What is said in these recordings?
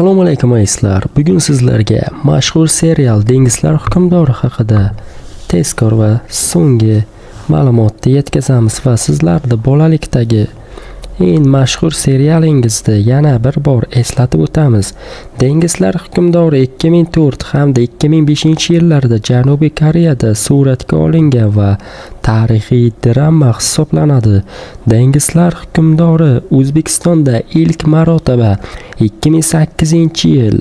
Assalomu alaykum ayslar. Bugun sizlarga mashhur serial Dengizlar hukmdori haqida tezkor va so'nggi ma'lumotni yetkazamiz va sizlarni bolalikdagi eng mashhur serialingizda yana bir bor eslatib o'tamiz. Dengizlar hukmdori 2004 hamda 2005-yillarda Janubiy Koreyada suratga olingan va tarixiy drama hisoblanadi. Dengizlar hukmdori O'zbekistonda ilk marotaba 2008-yil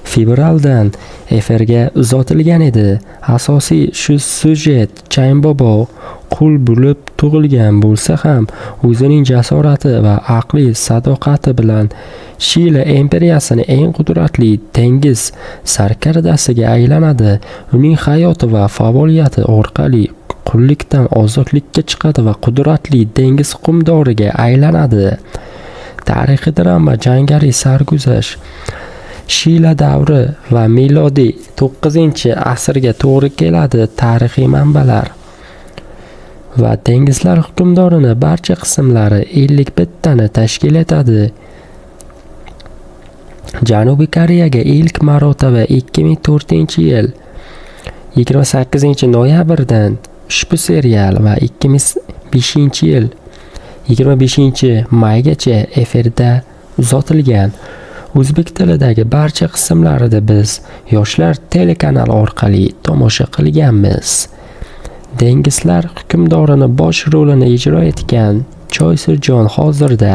fevraldan efirga uzatilgan edi. Asosiy syujet Chaynbobo qul bo'lib tug'ilgan bo'lsa ham, o'zining jasorati va aqliy sadoqati bilan Shila imperiyasining eng qudratli dengiz sarkardasiga aylanadi. Uning hayoti va faoliyati orqali qullikdan ozodlikka chiqadi va qudratli dengiz hukmdoriga aylanadi. Tarixiy drama jangari sarguzasht Shila davri va milodiy 9-asrga to'g'ri keladi. Tarixiy manbalar va Dengizlar hukmdorining barcha qismlari 51 tani tashkil etadi. Janubiy Koreyaga ilk marotaba 2004-yil 28-noyabrdan ushbu serial va 2005-yil 25-maygacha efirda uzatilgan. O'zbek tilidagi barcha qismlarida biz Yoshlar telekanali orqali tomosha qilganmiz. Dengizlar hukmdorining bosh rolini ijro etgan Choi Soo-joon hozirda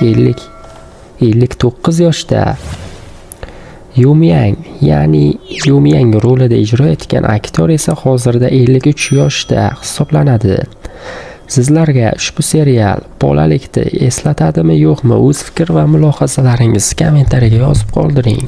59 yoshda. Yumyang rolida ijro etgan aktyor esa hozirda 53 yoshda hisoblanadi. Sizlarga ushbu serial bolalikni eslatadimi yo'qmi? O'z fikr va mulohazalaringizni kommentariyaga yozib qoldiring.